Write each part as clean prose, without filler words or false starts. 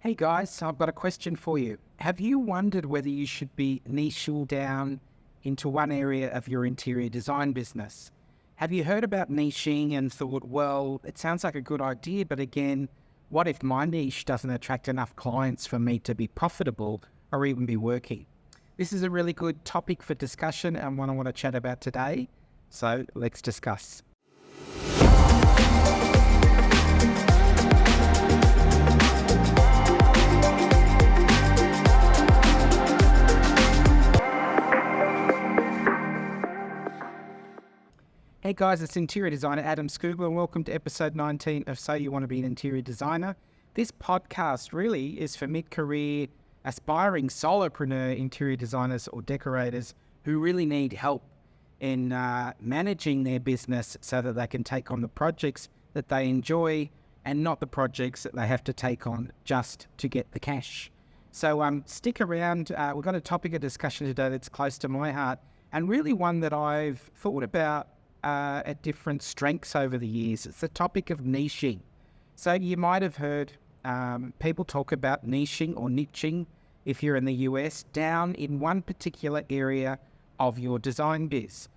Hey guys, so I've got a question for you. Have you wondered whether you should be niching down into one area of your interior design business? Have you heard about niching and thought, well, it sounds like a good idea, but again, what if my niche doesn't attract enough clients for me to be profitable or even be working? This is a really good topic for discussion and one I want to chat about today. So let's discuss. Hey guys, it's interior designer Adam Scoogler and welcome to episode 19 of So You Want to Be an Interior Designer. This podcast really is for mid-career, aspiring solopreneur interior designers or decorators who really need help in managing their business so that they can take on the projects that they enjoy and not the projects that they have to take on just to get the cash. So stick around. We've got a topic of discussion today that's close to my heart and really one that I've thought about at different strengths over the years. It's the topic of niching. So you might have heard people talk about niching or niching, if you're in the US, down in one particular area of your design biz.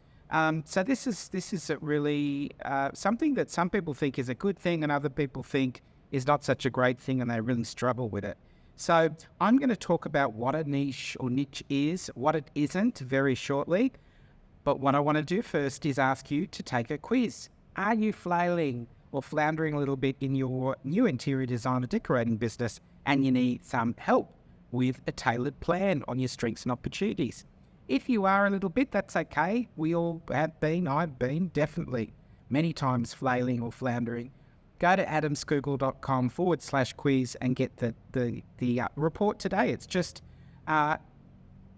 So this is a really something that some people think is a good thing and other people think is not such a great thing and they really struggle with it. So I'm going to talk about what a niche or niche is, what it isn't very shortly. But what I want to do first is ask you to take a quiz. Are you flailing or floundering a little bit in your new interior design or decorating business and you need some help with a tailored plan on your strengths and opportunities? If you are a little bit, that's okay. We all have been, I've been, definitely many times flailing or floundering. Go to adamscoogle.com/quiz and get the report today. It's just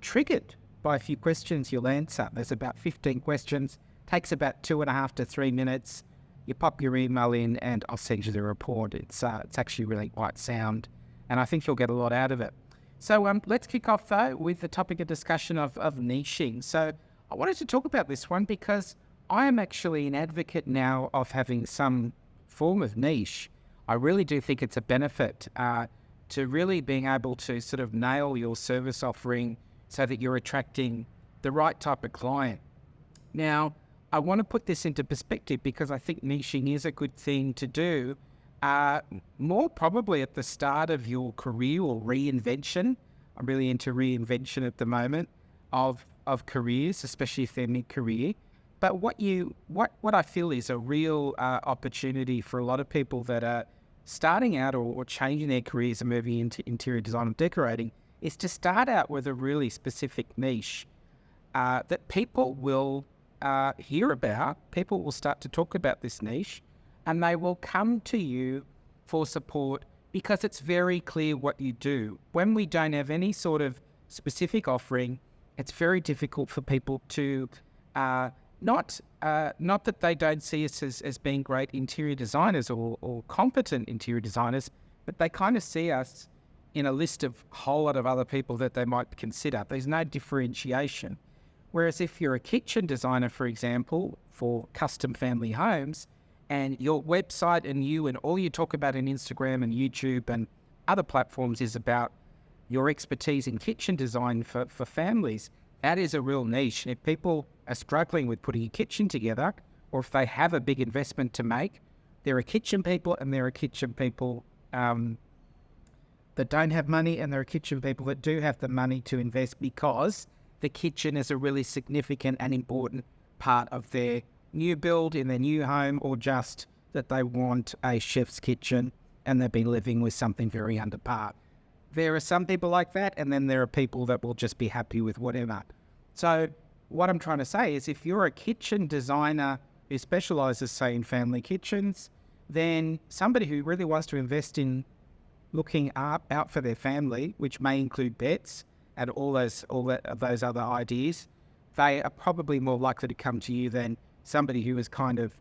triggered by a few questions you'll answer. There's about 15 questions, takes about 2.5 to 3 minutes. You pop your email in and I'll send you the report. It's actually really quite sound and I think you'll get a lot out of it. So let's kick off though with the topic of discussion of niching. So I wanted to talk about this one because I am actually an advocate now of having some form of niche. I really do think it's a benefit to really being able to sort of nail your service offering so that you're attracting the right type of client. Now, I want to put this into perspective because I think niching is a good thing to do, more probably at the start of your career or reinvention. I'm really into reinvention at the moment of careers, especially if they're mid-career. But what I feel is a real opportunity for a lot of people that are starting out or changing their careers and moving into interior design and decorating is to start out with a really specific niche that people will hear about. People will start to talk about this niche and they will come to you for support because it's very clear what you do. When we don't have any sort of specific offering, it's very difficult for people to, not that they don't see us as being great interior designers or competent interior designers, but they kind of see us in a list of a whole lot of other people that they might consider. There's no differentiation. Whereas if you're a kitchen designer, for example, for custom family homes, and your website and you and all you talk about in Instagram and YouTube and other platforms is about your expertise in kitchen design for families, that is a real niche. If people are struggling with putting a kitchen together, or if they have a big investment to make, there are kitchen people and there are kitchen people that don't have money, and there are kitchen people that do have the money to invest because the kitchen is a really significant and important part of their new build in their new home, or just that they want a chef's kitchen and they've been living with something very under par. There are some people like that, and then there are people that will just be happy with whatever. So what I'm trying to say is if you're a kitchen designer who specializes, say, in family kitchens, then somebody who really wants to invest in looking out for their family, which may include pets and all those other ideas, they are probably more likely to come to you than somebody who is kind of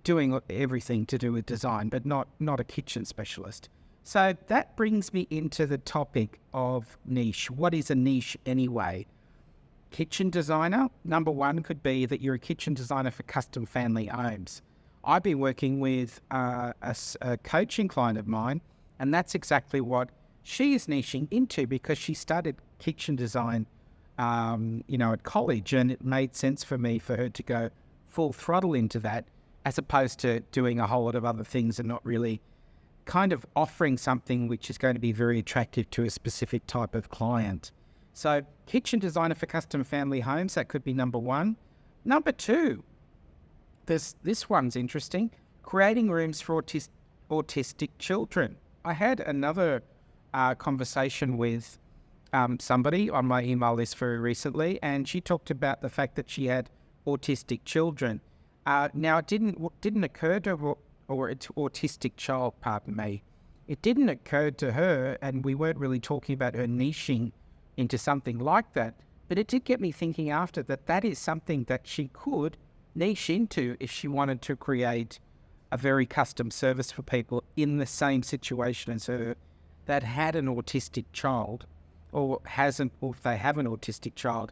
doing everything to do with design, but not a kitchen specialist. So that brings me into the topic of niche. What is a niche anyway? Kitchen designer, number one could be that you're a kitchen designer for custom family homes. I've been working with a coaching client of mine And that's exactly what she is niching into, because she studied kitchen design, at college, and it made sense for her to go full throttle into that, as opposed to doing a whole lot of other things and not really kind of offering something which is going to be very attractive to a specific type of client. So kitchen designer for custom family homes, that could be number one. Number two, this one's interesting, creating rooms for autistic children. I had another conversation with somebody on my email list very recently, and she talked about the fact that she had autistic children. Now, it didn't occur to her, or it's autistic child, pardon me. It didn't occur to her, and we weren't really talking about her niching into something like that, but it did get me thinking after that is something that she could niche into if she wanted to create a very custom service for people in the same situation as her that had an autistic child, or if they have an autistic child,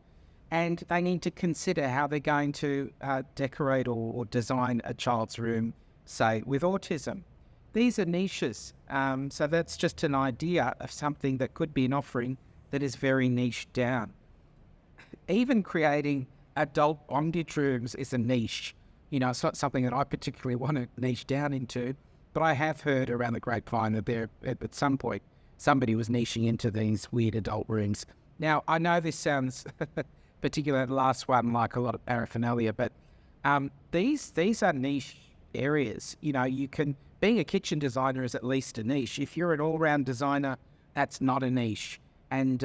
and they need to consider how they're going to decorate or design a child's room, say, with autism. These are niches. So that's just an idea of something that could be an offering that is very niche down. Even creating adult bondage rooms is a niche. It's not something that I particularly want to niche down into, but I have heard around the grapevine that there, at some point, somebody was niching into these weird adult rooms. Now, I know this sounds, particularly the last one, like a lot of paraphernalia, but these are niche areas. Being a kitchen designer is at least a niche. If you're an all-round designer, that's not a niche. And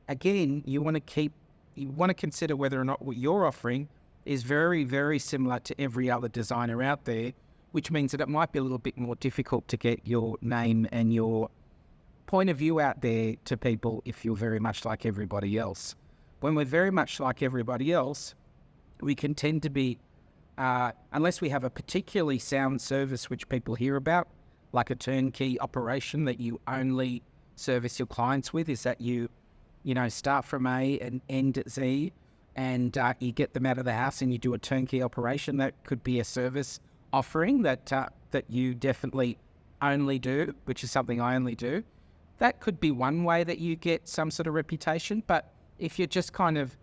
again, you want to consider whether or not what you're offering is very, very similar to every other designer out there, which means that it might be a little bit more difficult to get your name and your point of view out there to people if you're very much like everybody else. When we're very much like everybody else, we can tend to be, unless we have a particularly sound service which people hear about, like a turnkey operation that you only service your clients with, is that you start from A and end at Z, and you get them out of the house and you do a turnkey operation. That could be a service offering that you definitely only do, which is something I only do. That could be one way that you get some sort of reputation. But if you're just kind of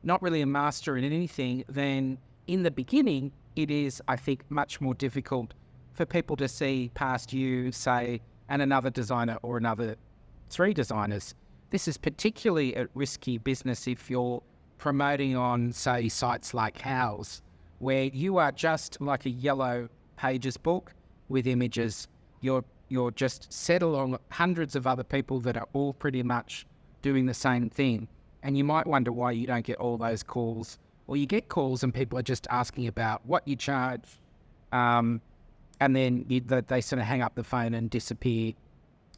not really a master in anything, then in the beginning, it is, I think, much more difficult for people to see past you, say, and another designer or another 3 designers. This is particularly a risky business if you're promoting on, say, sites like Houzz, where you are just like a yellow pages book with images. You're just set along hundreds of other people that are all pretty much doing the same thing. And you might wonder why you don't get all those calls. Or you get calls and people are just asking about what you charge, and then they sort of hang up the phone and disappear,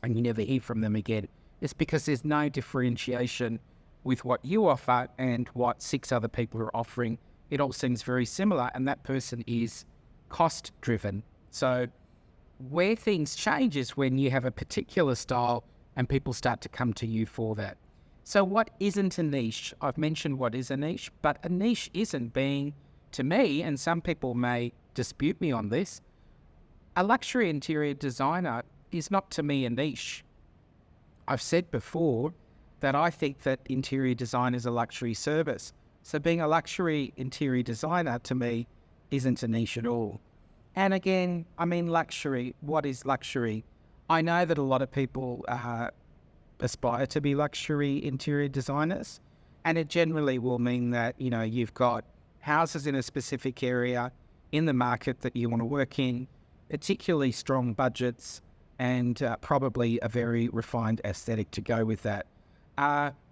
and you never hear from them again. It's because there's no differentiation with what you offer and what 6 other people are offering. It all seems very similar, and that person is cost driven. So where things change is when you have a particular style and people start to come to you for that. So what isn't a niche? I've mentioned what is a niche, but a niche isn't being, to me, and some people may dispute me on this, a luxury interior designer is not, to me, a niche. I've said before that I think that interior design is a luxury service. So being a luxury interior designer, to me, isn't a niche at all. And again, I mean, luxury, what is luxury? I know that a lot of people aspire to be luxury interior designers, and it generally will mean that, you've got houses in a specific area in the market that you want to work in, particularly strong budgets, and probably a very refined aesthetic to go with that.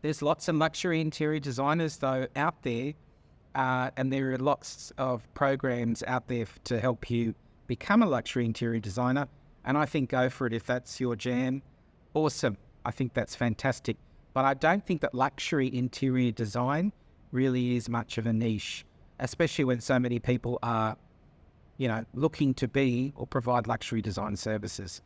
There's lots of luxury interior designers, though, out there, and there are lots of programs out there to help you become a luxury interior designer, and I think go for it if that's your jam. Awesome. I think that's fantastic. But I don't think that luxury interior design really is much of a niche, especially when so many people are, looking to be or provide luxury design services.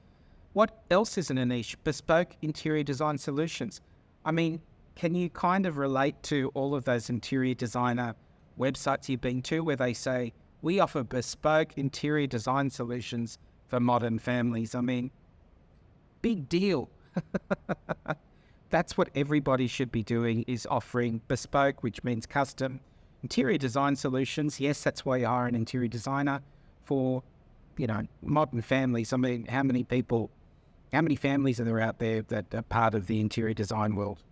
What else isn't a niche? Bespoke interior design solutions. I mean, can you kind of relate to all of those interior designer websites you've been to where they say, we offer bespoke interior design solutions for modern families? I mean, big deal. That's what everybody should be doing, is offering bespoke, which means custom interior design solutions. Yes, that's why you hire an interior designer for, modern families. I mean, how many families are there out there that are part of the interior design world?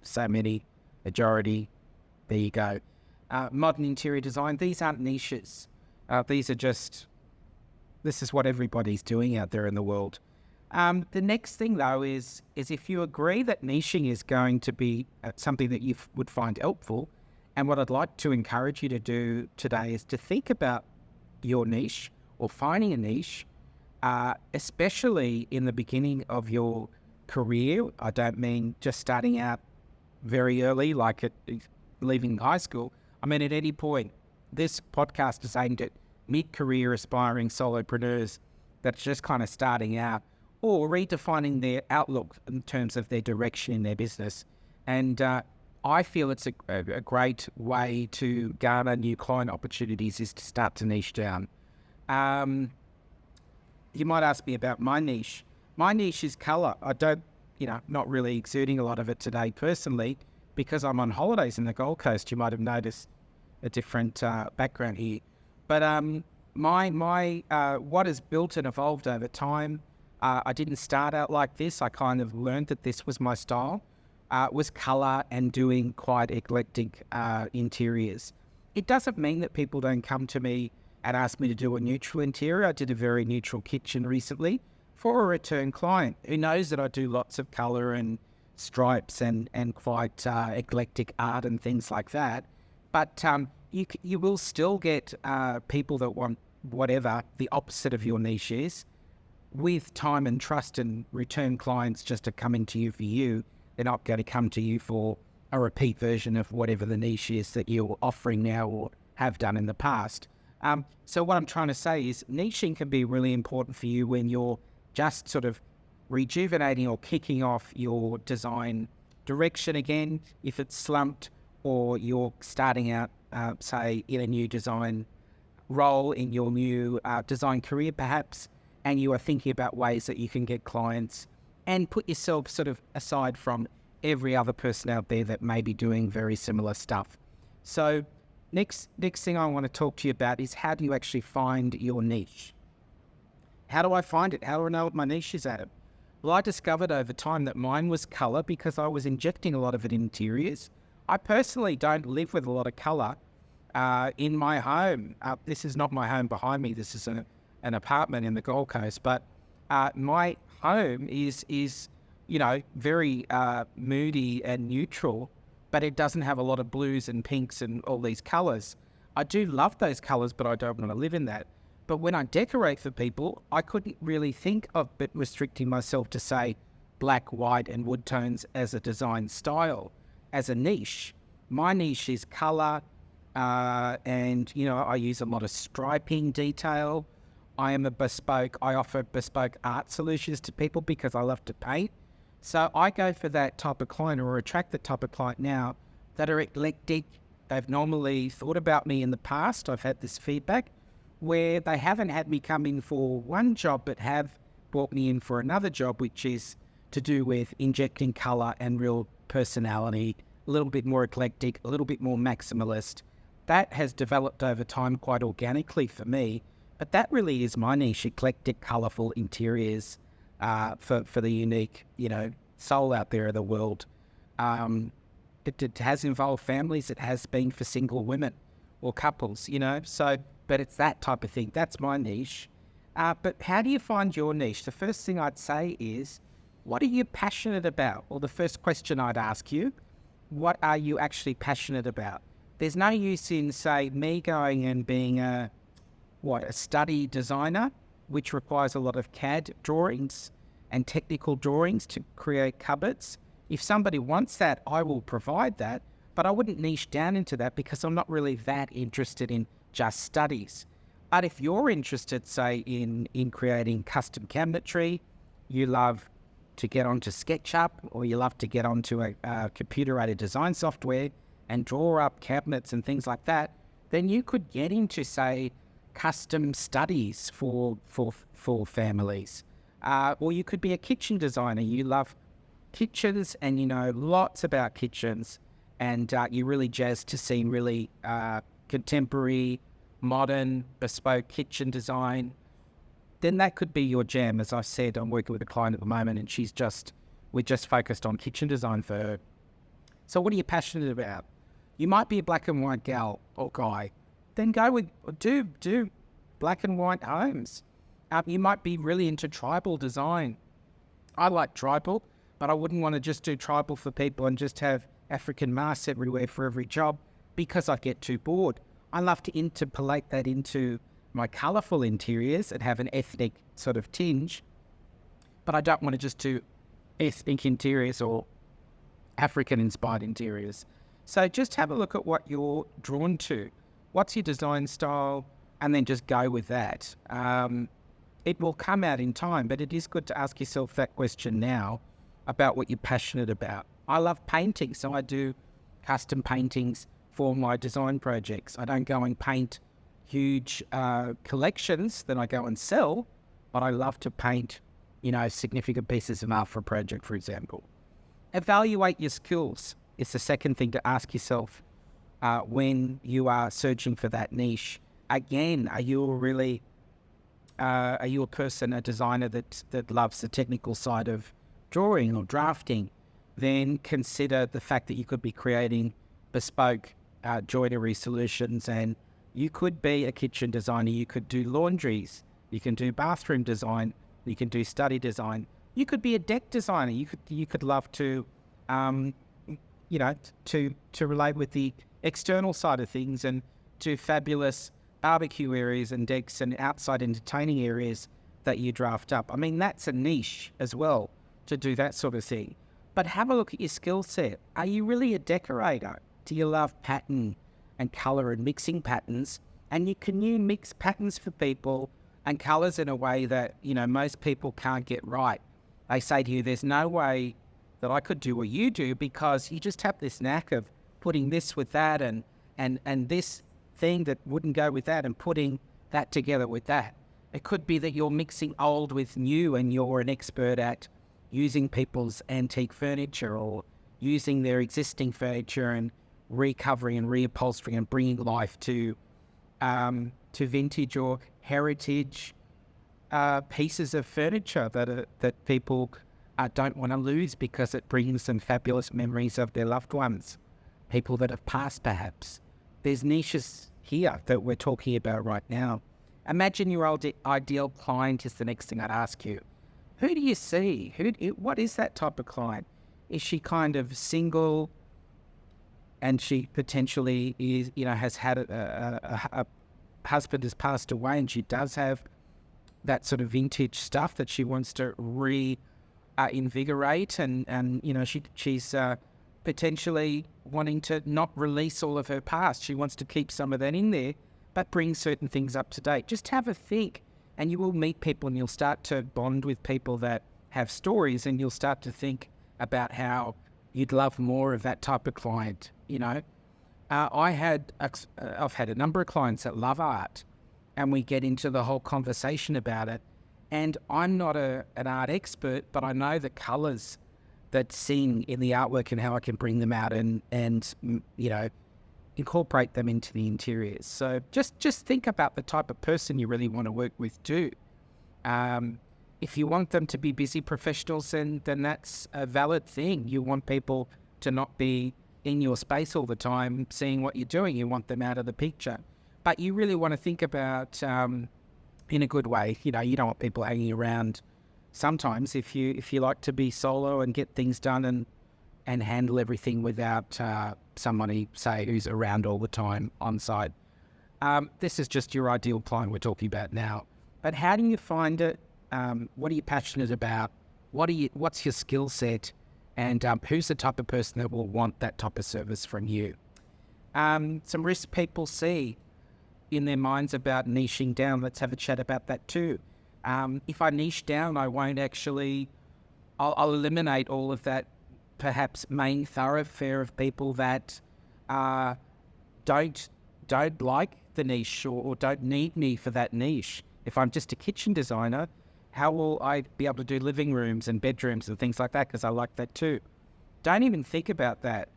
So many, majority. There you go. Modern interior design, these aren't niches. This is what everybody's doing out there in the world. The next thing, though, is if you agree that niching is going to be something that you would find helpful, and what I'd like to encourage you to do today is to think about your niche or finding a niche, especially in the beginning of your career. I don't mean just starting out very early, like at leaving high school. I mean, at any point. This podcast is aimed at mid-career aspiring solopreneurs that's just kind of starting out or redefining their outlook in terms of their direction in their business. And I feel it's a great way to garner new client opportunities is to start to niche down. You might ask me about my niche. My niche is colour. I don't, not really exuding a lot of it today personally because I'm on holidays in the Gold Coast. You might have noticed a different background here. But my what has built and evolved over time, I didn't start out like this. I kind of learned that this was my style, was colour and doing quite eclectic interiors. It doesn't mean that people don't come to me and ask me to do a neutral interior. I did a very neutral kitchen recently for a return client who knows that I do lots of colour and stripes and quite eclectic art and things like that. But you will still get people that want whatever the opposite of your niche is, with time and trust, and return clients just are coming to you for you. They're not going to come to you for a repeat version of whatever the niche is that you're offering now or have done in the past. So what I'm trying to say is niching can be really important for you when you're just sort of rejuvenating or kicking off your design direction again, if it's slumped, or you're starting out, say, in a new design role in your new design career perhaps, and you are thinking about ways that you can get clients and put yourself sort of aside from every other person out there that may be doing very similar stuff. So next thing I want to talk to you about is, how do you actually find your niche? How do I find it? How do I know what my niche is, Adam? Well, I discovered over time that mine was colour because I was injecting a lot of it in interiors. I personally don't live with a lot of colour in my home. This is not my home behind me. This is an apartment in the Gold Coast. But my home is very moody and neutral, but it doesn't have a lot of blues and pinks and all these colours. I do love those colours, but I don't want to live in that. But when I decorate for people, I couldn't really think of restricting myself to, say, black, white and wood tones as a design style. As a niche, my niche is colour, and I use a lot of striping detail. I offer bespoke art solutions to people because I love to paint. So I go for that type of client, or attract the type of client now that are eclectic. They've normally thought about me in the past. I've had this feedback where they haven't had me come in for one job, but have brought me in for another job, which is to do with injecting colour and real personality, a little bit more eclectic, a little bit more maximalist. That has developed over time quite organically for me, but that really is my niche: eclectic, colourful interiors for the unique, soul out there in the world. It has involved families. It has been for single women or couples, but it's that type of thing. That's my niche. But how do you find your niche? The first thing I'd say is, what are you passionate about? Or the first question I'd ask you, what are you actually passionate about? There's no use in, say, me going and being a study designer, which requires a lot of CAD drawings and technical drawings to create cupboards. If somebody wants that, I will provide that, but I wouldn't niche down into that because I'm not really that interested in just studies. But if you're interested, say, in creating custom cabinetry, you love to get onto SketchUp, or you love to get onto a computer-aided design software and draw up cabinets and things like that, then you could get into, say, custom studies for families. Or you could be a kitchen designer. You love kitchens and you know lots about kitchens, and you're really jazzed to see really contemporary, modern, bespoke kitchen design. Then that could be your jam. As I said, I'm working with a client at the moment, and we're just focused on kitchen design for her. So what are you passionate about? You might be a black and white gal or guy. Then go with, do black and white homes. You might be really into tribal design. I like tribal, but I wouldn't want to just do tribal for people and just have African masks everywhere for every job because I get too bored. I love to interpolate that into my colourful interiors and have an ethnic sort of tinge, but I don't want to just do ethnic interiors or African-inspired interiors. So just have a look at what you're drawn to. What's your design style? And then just go with that. It will come out in time, but it is good to ask yourself that question now about what you're passionate about. I love painting, so I do custom paintings for my design projects. I don't go and paint huge collections that I go and sell, but I love to paint, you know, significant pieces of art for a project, for example. Evaluate your skills. It's the second thing to ask yourself when you are searching for that niche. Again, are you a person, a designer that loves the technical side of drawing or drafting? Then consider the fact that you could be creating bespoke joinery solutions, and you could be a kitchen designer. You could do laundries. You can do bathroom design. You can do study design. You could be a deck designer. You could love to, to relate with the external side of things and do fabulous barbecue areas and decks and outside entertaining areas that you draft up. I mean, that's a niche as well to do that sort of thing. But have a look at your skill set. Are you really a decorator? Do you love pattern and colour and mixing patterns? And can you mix patterns for people and colours in a way that, you know, most people can't get right? They say to you, there's no way that I could do what you do because you just have this knack of putting this with that and this thing that wouldn't go with that and putting that together with that. It could be that you're mixing old with new and you're an expert at using people's antique furniture or using their existing furniture and recovering and reupholstering and bringing life to vintage or heritage pieces of furniture that people don't want to lose because it brings them fabulous memories of their loved ones, people that have passed perhaps. There's niches here that we're talking about right now. Imagine your ideal client is the next thing I'd ask you. Who do you see? What is that type of client? Is she kind of single and she potentially is, you know, has had a husband has passed away and she does have that sort of vintage stuff that she wants to invigorate and you know, she's potentially wanting to not release all of her past. She wants to keep some of that in there, but bring certain things up to date. Just have a think, and you will meet people and you'll start to bond with people that have stories, and you'll start to think about how you'd love more of that type of client, you know. I've had a number of clients that love art, and we get into the whole conversation about it. And I'm not an art expert, but I know the colours that sing in the artwork and how I can bring them out and you know, incorporate them into the interiors. So just think about the type of person you really want to work with too. If you want them to be busy professionals, then that's a valid thing. You want people to not be in your space all the time seeing what you're doing. You want them out of the picture. But you really want to think about in a good way. You know, you don't want people hanging around. Sometimes if you like to be solo and get things done and handle everything without somebody, say, who's around all the time on site. This is just your ideal client we're talking about now. But how do you find it? What are you passionate about? What's your skill set? And who's the type of person that will want that type of service from you? Some risks people see in their minds about niching down. Let's have a chat about that too. If I niche down, I won't actually, I'll eliminate all of that perhaps main thoroughfare of people that don't like the niche or don't need me for that niche. If I'm just a kitchen designer, How will I be able to do living rooms and bedrooms and things like that? Because I like that too. Don't even think about that.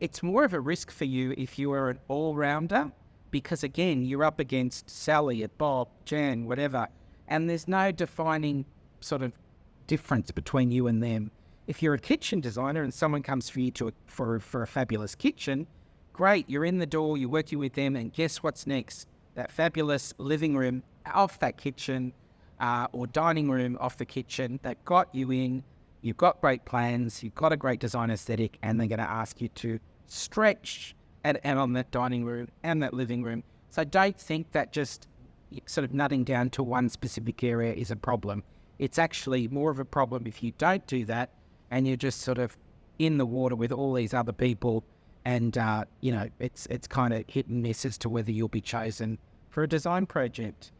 It's more of a risk for you if you are an all-rounder, because again, you're up against Sally, at Bob, Jan, whatever, and there's no defining sort of difference between you and them. If you're a kitchen designer and someone comes for you for a fabulous kitchen, great, you're in the door, you're working with them, and guess what's next? That fabulous living room off that kitchen, or dining room off the kitchen that got you in. You've got great plans, you've got a great design aesthetic, and they're going to ask you to stretch and on that dining room and that living room. So don't think that just sort of nutting down to one specific area is a problem. It's actually more of a problem if you don't do that and you're just sort of in the water with all these other people, and it's kind of hit and miss as to whether you'll be chosen for a design project.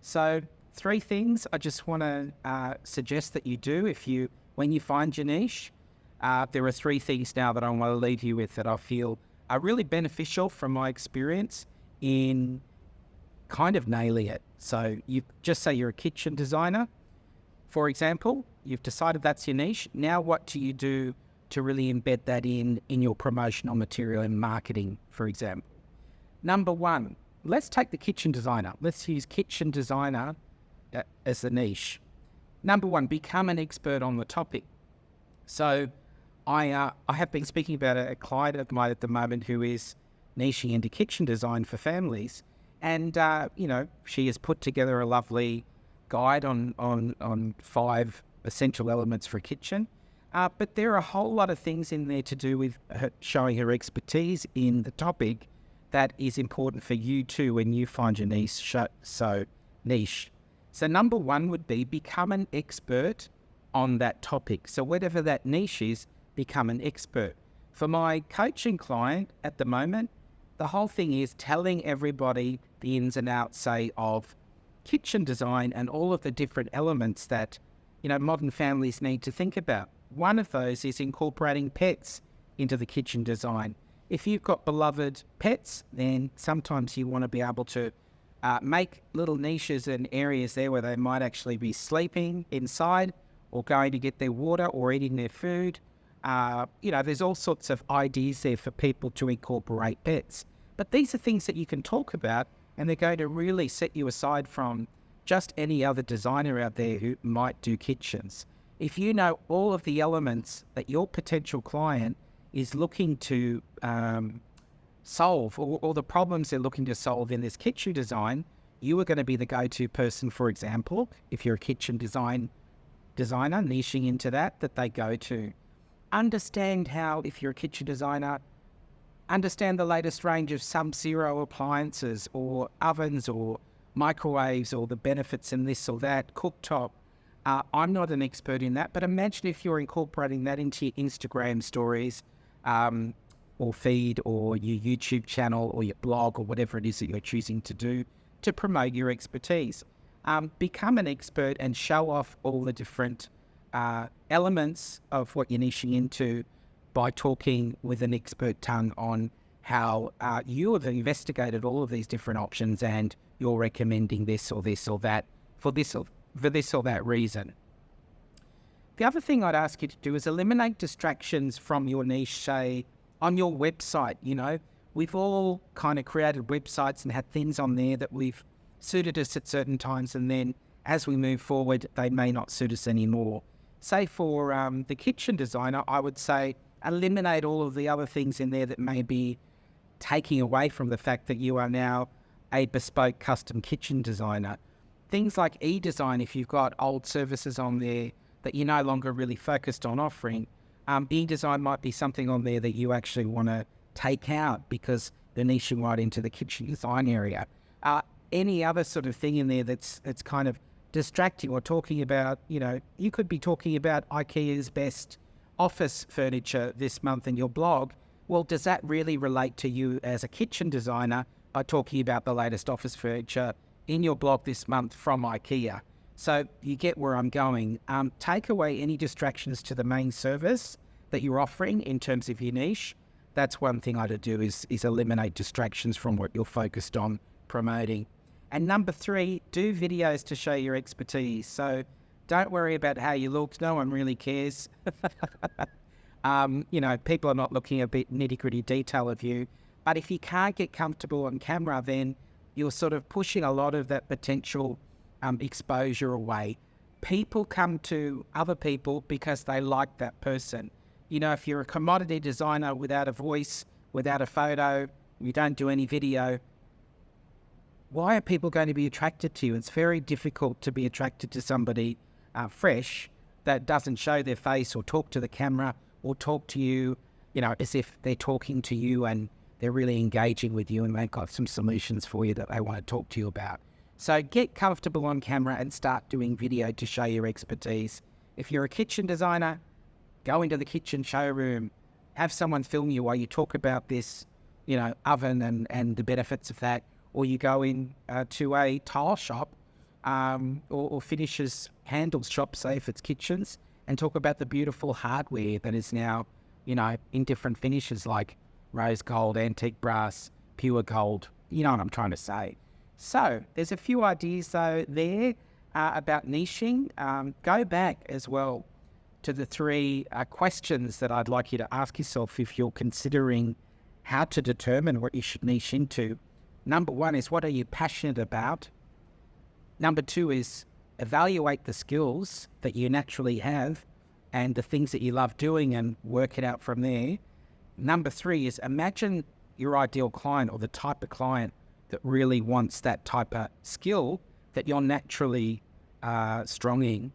So 3 things I just want to suggest that you do when you find your niche. There are 3 things now that I want to leave you with that I feel are really beneficial from my experience in kind of nailing it. So you just say you're a kitchen designer, for example, you've decided that's your niche. Now what do you do to really embed that in your promotional material and marketing, for example? Number 1, let's take the kitchen designer. Let's use kitchen designer as the niche. Number 1, become an expert on the topic. So I have been speaking about a client of mine at the moment who is niching into kitchen design for families. And, she has put together a lovely guide on 5 essential elements for a kitchen. But there are a whole lot of things in there to do with her showing her expertise in the topic that is important for you too when you find your niche. So number 1 would be become an expert on that topic. So whatever that niche is, become an expert. For my coaching client at the moment, the whole thing is telling everybody the ins and outs, say, of kitchen design and all of the different elements that, modern families need to think about. One of those is incorporating pets into the kitchen design. If you've got beloved pets, then sometimes you want to be able to make little niches and areas there where they might actually be sleeping inside or going to get their water or eating their food. There's all sorts of ideas there for people to incorporate pets. But these are things that you can talk about, and they're going to really set you aside from just any other designer out there who might do kitchens. If you know all of the elements that your potential client is looking to solve, or the problems they're looking to solve in this kitchen design, you are going to be the go-to person, for example, if you're a kitchen designer niching into that they go to. Understand how, if you're a kitchen designer, understand the latest range of sub-zero appliances or ovens or microwaves or the benefits in this or that, cooktop. I'm not an expert in that, but imagine if you're incorporating that into your Instagram stories or feed or your YouTube channel or your blog or whatever it is that you're choosing to do to promote your expertise. Become an expert and show off all the different elements of what you're niching into by talking with an expert tongue on how you have investigated all of these different options and you're recommending this or that for this or that reason. The other thing I'd ask you to do is eliminate distractions from your niche, say, on your website. We've all kind of created websites and had things on there that we've suited us at certain times, and then as we move forward, they may not suit us anymore. Say for the kitchen designer, I would say eliminate all of the other things in there that may be taking away from the fact that you are now a bespoke custom kitchen designer. Things like e-design, if you've got old services on there that you're no longer really focused on offering, e-design might be something on there that you actually want to take out because they're niching right into the kitchen design area. Any other sort of thing in there that's kind of distracting or talking about, you could be talking about IKEA's best office furniture this month in your blog. Well, does that really relate to you as a kitchen designer by talking about the latest office furniture in your blog this month from IKEA? So you get where I'm going. Take away any distractions to the main service that you're offering in terms of your niche. That's one thing I'd do is eliminate distractions from what you're focused on promoting. And number 3, do videos to show your expertise. So don't worry about how you look. No one really cares. People are not looking at bit nitty-gritty detail of you. But if you can't get comfortable on camera, then you're sort of pushing a lot of that potential exposure away. People come to other people because they like that person. If you're a commodity designer without a voice, without a photo, you don't do any video, why are people going to be attracted to you? It's very difficult to be attracted to somebody fresh that doesn't show their face or talk to the camera or talk to you, as if they're talking to you and they're really engaging with you and they've got some solutions for you that they want to talk to you about. So get comfortable on camera and start doing video to show your expertise. If you're a kitchen designer, go into the kitchen showroom, have someone film you while you talk about this, oven and the benefits of that. Or you go in to a tile shop or finishes handles shop, say if it's kitchens, and talk about the beautiful hardware that is now, in different finishes like rose gold, antique brass, pure gold. You know what I'm trying to say. So there's a few ideas though there about niching. Go back as well to the 3 questions that I'd like you to ask yourself if you're considering how to determine what you should niche into. Number 1 is, what are you passionate about? Number 2 is, evaluate the skills that you naturally have and the things that you love doing and work it out from there. Number 3 is, imagine your ideal client or the type of client that really wants that type of skill that you're naturally strong in,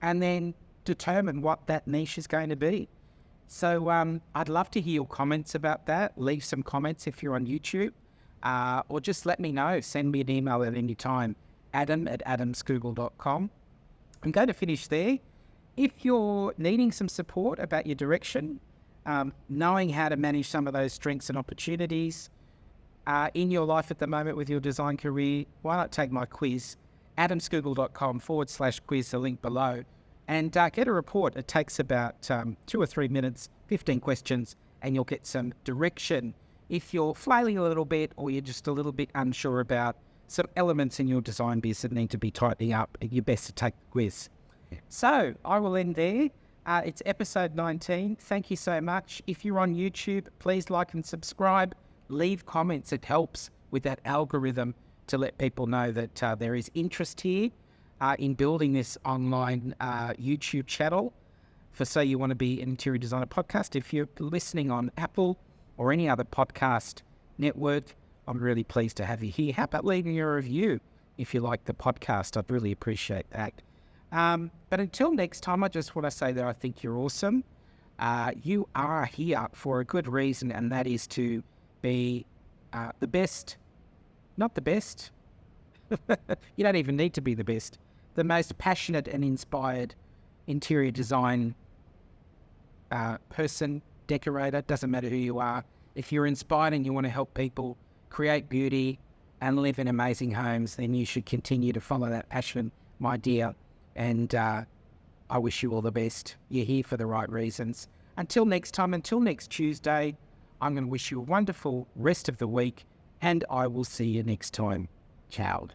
and then determine what that niche is going to be. So I'd love to hear your comments about that. Leave some comments if you're on YouTube. Or just let me know. Send me an email at any time, adam@adamsgoogle.com. I'm going to finish there. If you're needing some support about your direction, knowing how to manage some of those strengths and opportunities in your life at the moment with your design career, why not take my quiz, adamsgoogle.com/quiz, the link below, and get a report. It takes about 2 or 3 minutes, 15 questions, and you'll get some direction. If you're flailing a little bit or you're just a little bit unsure about some elements in your design biz that need to be tightening up, you're best to take the quiz. So I will end there. It's episode 19. Thank you so much. If you're on YouTube, please like and subscribe. Leave comments. It helps with that algorithm to let people know that there is interest here in building this online YouTube channel for So You Want to Be an Interior Designer podcast. If you're listening on Apple or any other podcast network, I'm really pleased to have you here. How about leaving a review if you like the podcast? I'd really appreciate that. But until next time, I just want to say that I think you're awesome. You are here for a good reason, and that is to be the best, not the best. You don't even need to be the best. The most passionate and inspired interior design person, decorator, doesn't matter who you are. If you're inspired and you want to help people create beauty and live in amazing homes, then you should continue to follow that passion, my dear. And I wish you all the best. You're here for the right reasons. Until next time, until next Tuesday, I'm going to wish you a wonderful rest of the week, and I will see you next time. Ciao.